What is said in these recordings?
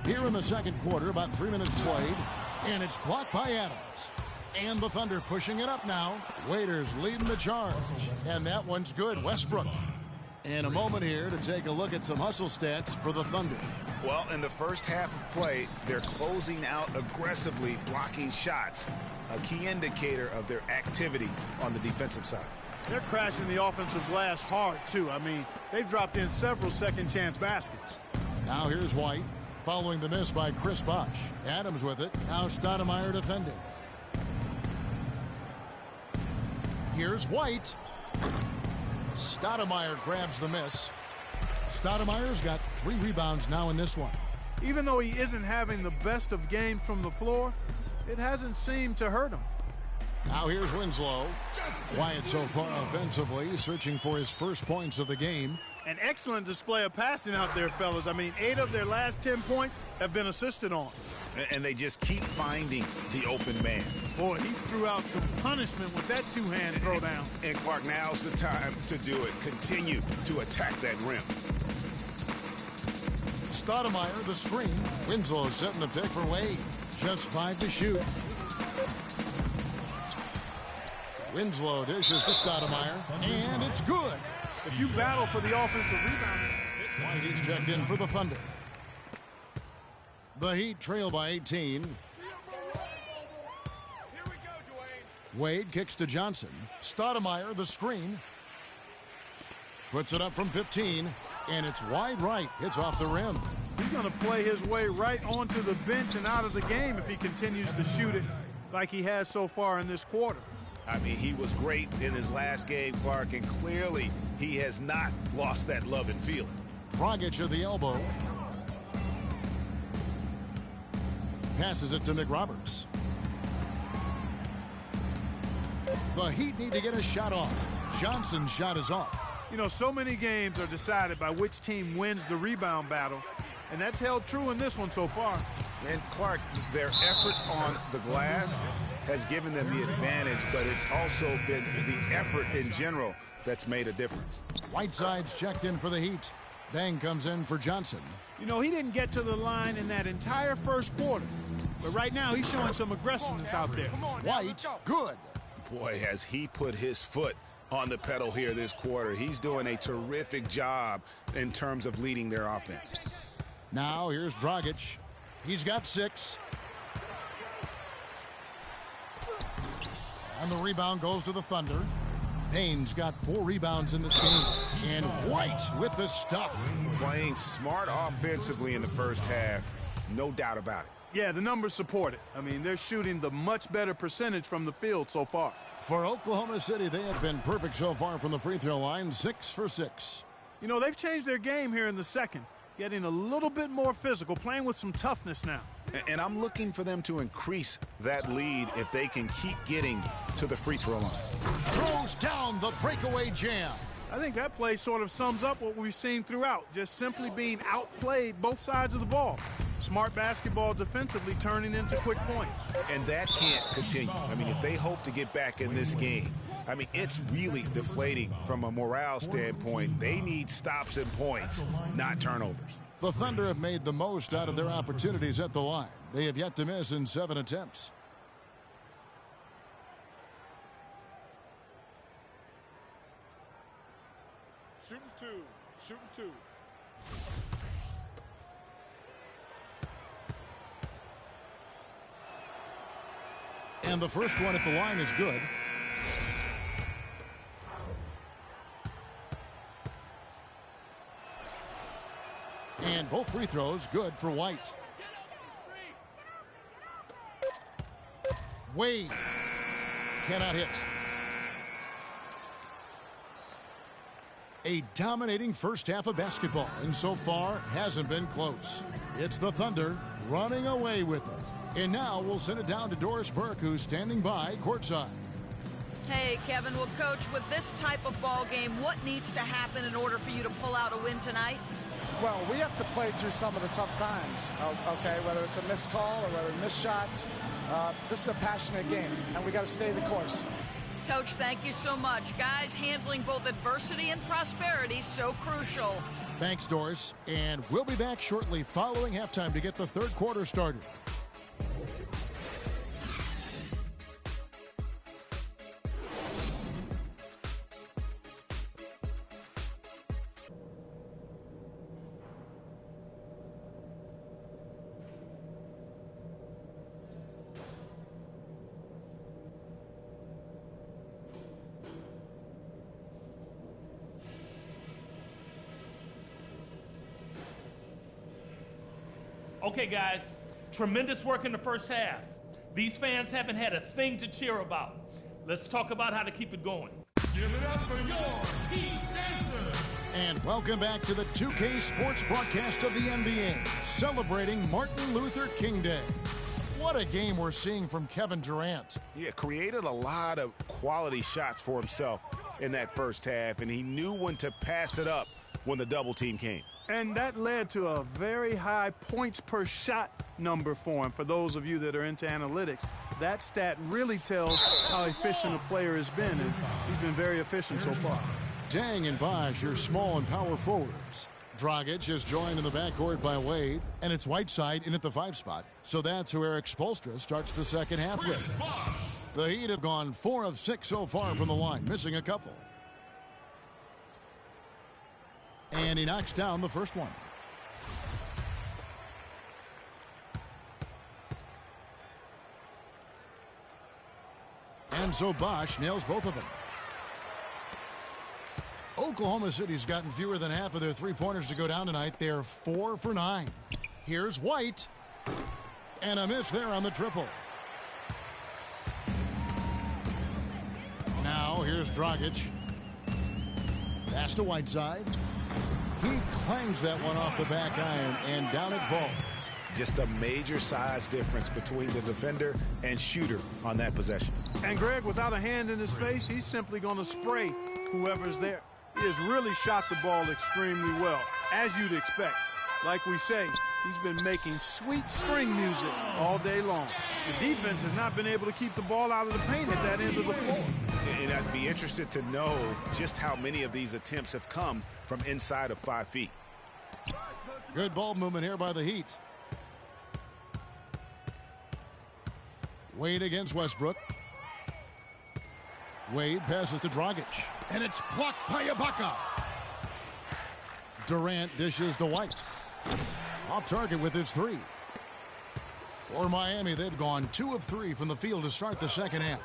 Here in the second quarter, about 3 minutes played, and it's blocked by Adams. And the Thunder pushing it up now. Waiters leading the charge. And that one's good. Westbrook. And a moment here to take a look at some hustle stats for the Thunder. Well, in the first half of play, they're closing out aggressively, blocking shots. A key indicator of their activity on the defensive side. They're crashing the offensive glass hard, too. I mean, they've dropped in several second-chance baskets. Now here's White, following the miss by Chris Bosh. Adams with it. Now Stoudemire defending. Here's White. Stoudemire grabs the miss. Stoudemire's got 3 rebounds now in this one. Even though he isn't having the best of games from the floor, it hasn't seemed to hurt him. Now here's Winslow. Quiet so far offensively, searching for his first points of the game. An excellent display of passing out there, fellas. I mean, 8 of their last 10 points have been assisted on. And they just keep finding the open man. Boy, he threw out some punishment with that two-hand throwdown. And Clark, now's the time to do it. Continue to attack that rim. Stoudemire, the screen. Winslow setting the pick for Wade. Just 5 to shoot. Winslow dishes to Stoudemire, and it's good. If you battle for the offensive rebound. White is checked in for the Thunder. The Heat trail by 18. Wade kicks to Johnson. Stoudemire, the screen. Puts it up from 15, and it's wide right. It's off the rim. He's going to play his way right onto the bench and out of the game if he continues to shoot it like he has so far in this quarter. I mean, he was great in his last game, Clark, and clearly he has not lost that love and feeling. Dragic at the elbow. Passes it to McRoberts. The Heat need to get a shot off. Johnson's shot is off. You know, so many games are decided by which team wins the rebound battle, and that's held true in this one so far. And Clark, their effort on the glass has given them the advantage, but it's also been the effort in general that's made a difference. Whiteside's checked in for the Heat. Bang comes in for Johnson. You know, he didn't get to the line in that entire first quarter, but right now he's showing some aggressiveness out there. White, good. Boy, has he put his foot on the pedal here this quarter. He's doing a terrific job in terms of leading their offense. Now here's Dragic. He's got 6. And the rebound goes to the Thunder. Payne's got 4 rebounds in this game. And White with the stuff. Playing smart offensively in the first half, no doubt about it. Yeah, the numbers support it. I mean, they're shooting the much better percentage from the field so far. For Oklahoma City, they have been perfect so far from the free throw line, 6 for 6. You know, they've changed their game here in the second, getting a little bit more physical, playing with some toughness now. And I'm looking for them to increase that lead if they can keep getting to the free throw line. Throws down the breakaway jam. I think that play sort of sums up what we've seen throughout, just simply being outplayed both sides of the ball. Smart basketball defensively turning into quick points. And that can't continue. I mean, if they hope to get back in this game, I mean, it's really deflating from a morale standpoint. They need stops and points, not turnovers. The Thunder have made the most out of their opportunities at the line. They have yet to miss in 7 attempts. Shooting 2. Shooting 2. And the first one at the line is good. And both free throws good for White. Wade cannot hit. A dominating first half of basketball, and so far hasn't been close. It's the Thunder running away with it. And now we'll send it down to Doris Burke, who's standing by courtside. Hey, Kevin. Well, Coach, with this type of ball game, what needs to happen in order for you to pull out a win tonight? Well, we have to play through some of the tough times, okay, whether it's a missed call or whether missed shots. This is a passionate game, and we got to stay the course. Coach, thank you so much. Guys, handling both adversity and prosperity so crucial. Thanks, Doris. And we'll be back shortly following halftime to get the third quarter started. Okay, guys, tremendous work in the first half. These fans haven't had a thing to cheer about. Let's talk about how to keep it going. Give it up for your Heat Dancers. And welcome back to the 2K Sports Broadcast of the NBA, celebrating Martin Luther King Day. What a game we're seeing from Kevin Durant. Yeah, created a lot of quality shots for himself in that first half, and he knew when to pass it up when the double team came. And that led to a very high points per shot number for him. For those of you that are into analytics, that stat really tells how efficient a player has been, and he's been very efficient so far. Dang and Bosh, your small and power forwards. Dragic is joined in the backcourt by Wade, and it's Whiteside in at the 5 spot. So that's who Eric Spoelstra starts the second half with. The Heat have gone 4 of 6 so far from the line, missing a couple. And he knocks down the first one. And so Bosh nails both of them. Oklahoma City's gotten fewer than half of their three-pointers to go down tonight. They're 4 for 9. Here's White. And a miss there on the triple. Now here's Dragic. Pass to Whiteside. He clangs that one off the back iron, and down it falls. Just a major size difference between the defender and shooter on that possession. And Greg, without a hand in his face, he's simply going to spray whoever's there. He has really shot the ball extremely well, as you'd expect. Like we say, he's been making sweet string music all day long. The defense has not been able to keep the ball out of the paint at that end of the floor. And I'd be interested to know just how many of these attempts have come from inside of 5 feet. Good ball movement here by the Heat. Wade against Westbrook. Wade passes to Dragic, and it's blocked by Ibaka. Durant dishes to White. Off target with his 3. For Miami, they've gone 2 of 3 from the field to start the second half.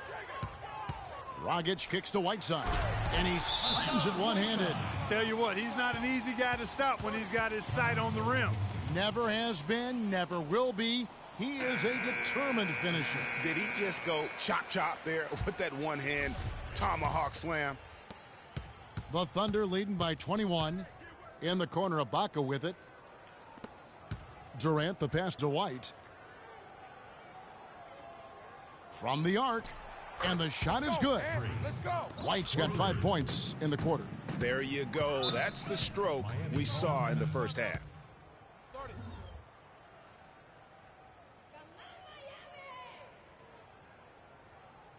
Dragic kicks to Whiteside, and he slams it one-handed. Tell you what, he's not an easy guy to stop when he's got his sight on the rim. Never has been, never will be. He is a determined finisher. Did he just go chop there with that one-hand tomahawk slam? The Thunder leading by 21. In the corner, Ibaka with it. Durant, the pass to White. From the arc, and the shot is good. Let's go. White's got 5 points in the quarter. There you go. That's the stroke we saw in the first half.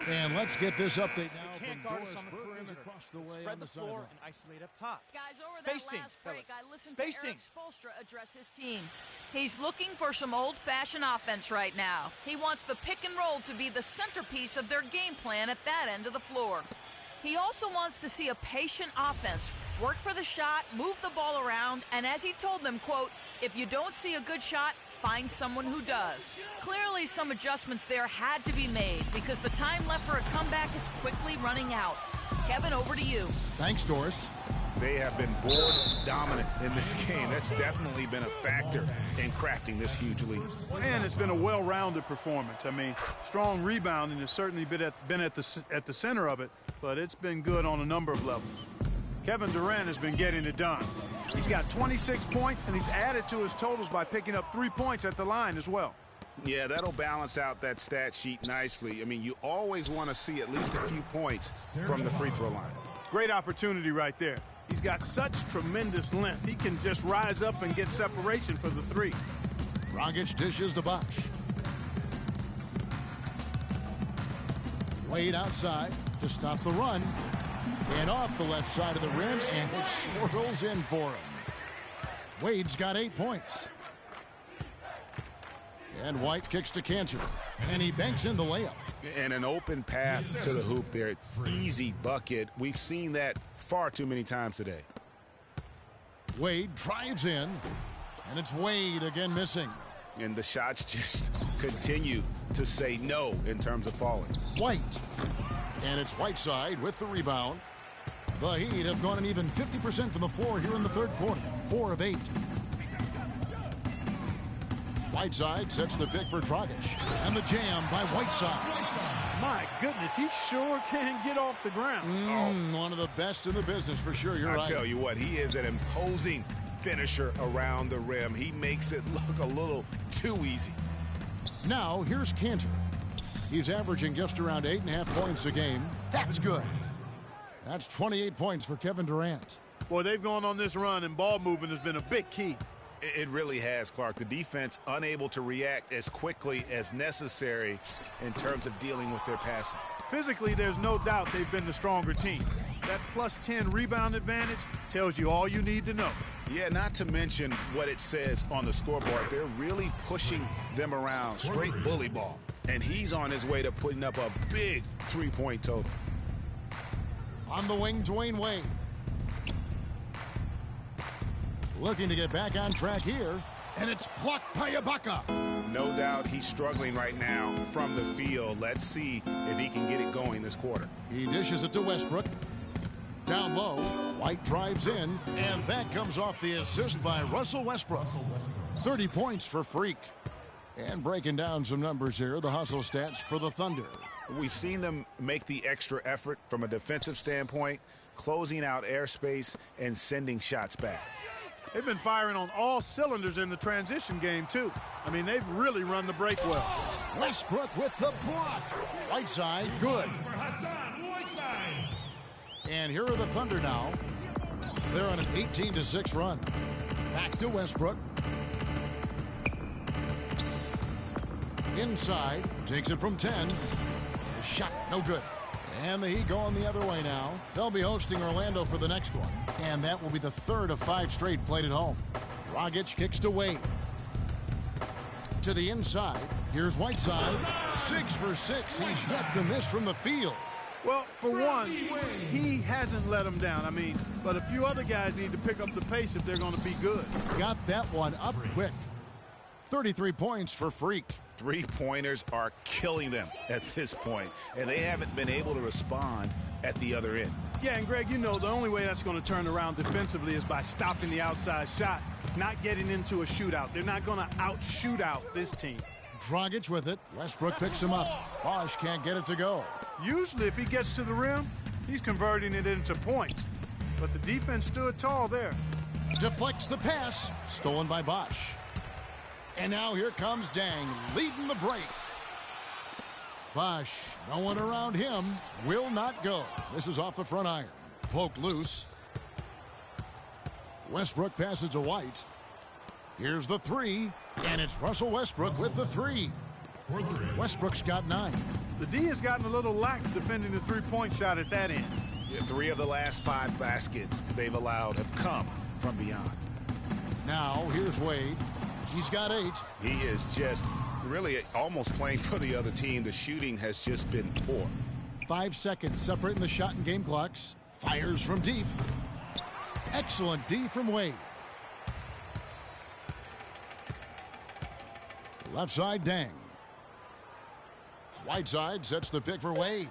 And let's get this update now Can't from guard Doris us on the Burns perimeter. across the way Spread on the the floor sideline. and isolate up top. Guys, over Spacing, that last break, fellas. I listened Spacing. to Eric Spoelstra address his team. He's looking for some old-fashioned offense right now. He wants the pick and roll to be the centerpiece of their game plan at that end of the floor. He also wants to see a patient offense, work for the shot, move the ball around, and as he told them, quote, if you don't see a good shot, find someone who does. Clearly, some adjustments there had to be made because the time left for a comeback is quickly running out. Kevin, over to you. Thanks, Doris. They have been board dominant in this game. That's definitely been a factor in crafting this huge lead. And it's been a well-rounded performance. I mean, strong rebounding has certainly been at the center of it, but it's been good on a number of levels. Kevin Durant has been getting it done. He's got 26 points, and he's added to his totals by picking up 3 points at the line as well. Yeah, that'll balance out that stat sheet nicely. I mean, you always want to see at least a few points from the free throw line. Great opportunity right there. He's got such tremendous length. He can just rise up and get separation for the 3. Dragic dishes to Bosh. Wade outside to stop the run. And off the left side of the rim, and it swirls in for him. Wade's got 8 points. And White kicks to Cantor. And he banks in the layup. And an open pass to the hoop there. Easy bucket. We've seen that far too many times today. Wade drives in. And it's Wade again missing. And the shots just continue to say no in terms of falling. White. And it's Whiteside with the rebound. The Heat have gone an even 50% from the floor here in the third quarter. 4 of 8. Whiteside sets the pick for Dragic. And the jam by Whiteside. My goodness, he sure can get off the ground. One of the best in the business for sure. You're right. I tell you what, he is an imposing finisher around the rim. He makes it look a little too easy. Now, here's Cantor. He's averaging just around 8.5 points a game. That's good. That's 28 points for Kevin Durant. Boy, they've gone on this run, and ball movement has been a big key. It really has, Clark. The defense unable to react as quickly as necessary in terms of dealing with their passing. Physically, there's no doubt they've been the stronger team. That plus 10 rebound advantage tells you all you need to know. Yeah, not to mention what it says on the scoreboard. They're really pushing them around, straight bully ball. And he's on his way to putting up a big three-point total. On the wing, Dwayne Wade. Looking to get back on track here. And it's blocked by Ibaka. No doubt he's struggling right now from the field. Let's see if he can get it going this quarter. He dishes it to Westbrook. Down low, White drives in, and that comes off the assist by Russell Westbrook. 30 points for Freak. And breaking down some numbers here, the hustle stats for the Thunder. We've seen them make the extra effort from a defensive standpoint, closing out airspace and sending shots back. They've been firing on all cylinders in the transition game, too. I mean, they've really run the break well. Westbrook with the block. Whiteside, good. And here are the Thunder now. They're on an 18-6 run. Back to Westbrook. Inside, takes it from 10. The shot, no good. And the Heat going the other way now. They'll be hosting Orlando for the next one. And that will be the third of 5 straight played at home. Dragic kicks to Wade. To the inside. Here's Whiteside. 6 for 6. He's yet to miss from the field. Well, for one, he hasn't let them down. I mean, but a few other guys need to pick up the pace if they're going to be good. Got that one up quick. 33 points for Freak. Three-pointers are killing them at this point, and they haven't been able to respond at the other end. Yeah, and Greg, you know, the only way that's going to turn around defensively is by stopping the outside shot, not getting into a shootout. They're not going to out-shoot out this team. Dragic with it. Westbrook picks him up. Bosh can't get it to go. Usually, if he gets to the rim, he's converting it into points. But the defense stood tall there. Deflects the pass. Stolen by Bosh. And now here comes Dang, leading the break. Bosh, no one around him, will not go. This is off the front iron. Poked loose. Westbrook passes to White. Here's the three, and it's Russell Westbrook with the three. Westbrook's got 9. The D has gotten a little lax defending the three-point shot at that end. Yeah, 3 of the last 5 baskets they've allowed have come from beyond. Now, here's Wade. He's got 8. He is just really almost playing for the other team. The shooting has just been poor. 5 seconds separating the shot and game clocks. Fires from deep. Excellent D from Wade. Left side, Dang. Whiteside sets the pick for Wade.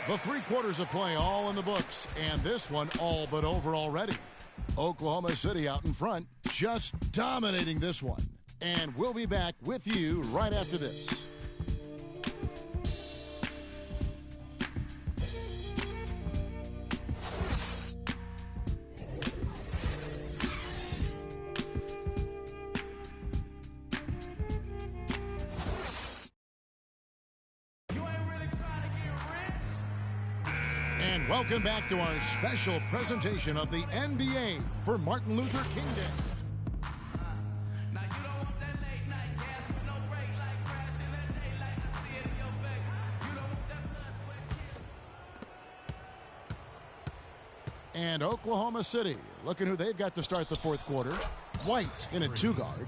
The 3 quarters of play all in the books, and this one all but over already. Oklahoma City out in front, just dominating this one. And we'll be back with you right after this. And welcome back to our special presentation of the NBA for Martin Luther King Day. And Oklahoma City, looking who they've got to start the fourth quarter. White in a 2-guard.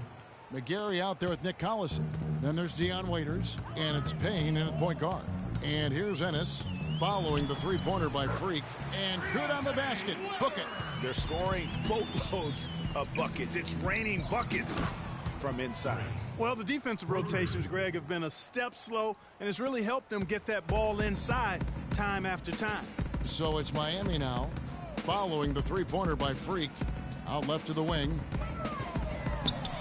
McGarry out there with Nick Collison. Then there's Deion Waiters, and it's Payne in at point guard. And here's Ennis following the three-pointer by Freak, and good on the basket. Book it. They're scoring boatloads of buckets. It's raining buckets from inside. Well, the defensive rotations, Greg, have been a step slow, and it's really helped them get that ball inside time after time. So it's Miami now, following the three-pointer by Freak, out left to the wing.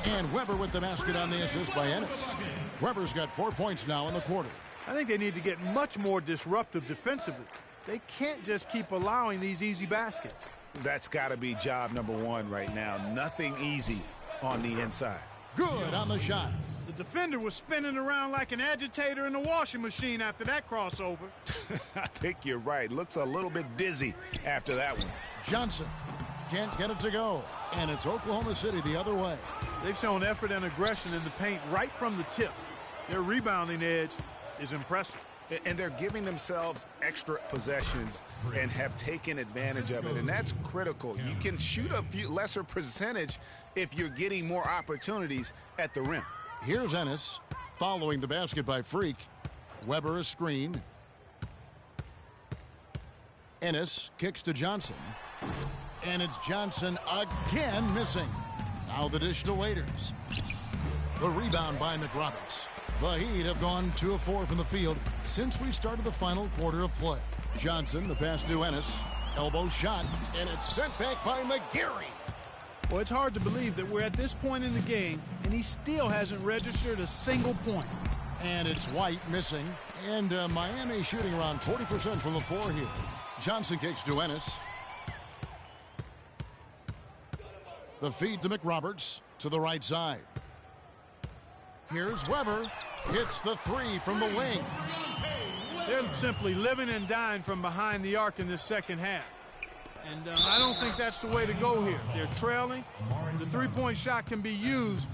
And Weber with the basket on the assist by Ennis. Weber's got 4 points now in the quarter. I think they need to get much more disruptive defensively. They can't just keep allowing these easy baskets. That's got to be job number one right now. Nothing easy on the inside. Good on the shot. The defender was spinning around like an agitator in a washing machine after that crossover. I think you're right. Looks a little bit dizzy after that one. Johnson can't get it to go. And it's Oklahoma City the other way. They've shown effort and aggression in the paint right from the tip. Their rebounding edge is impressive. And they're giving themselves extra possessions and have taken advantage of it. And that's critical. You can shoot a few lesser percentage if you're getting more opportunities at the rim. Here's Ennis following the basket by Freak. Weber a screen. Ennis kicks to Johnson. And it's Johnson again missing. Now the dish to Waiters. The rebound by McRoberts. The Heat have gone 2 of 4 from the field since we started the final quarter of play. Johnson, the pass to Ennis. Elbow shot, and it's sent back by McGarry. Well, it's hard to believe that we're at this point in the game, and he still hasn't registered a single point. And it's White missing, and Miami shooting around 40% from the floor here. Johnson kicks to Ennis. The feed to McRoberts to the right side. Here's Weber. Hits the three from the wing. They're simply living and dying from behind the arc in this second half. And I don't think that's the way to go here. They're trailing. The three-point shot can be used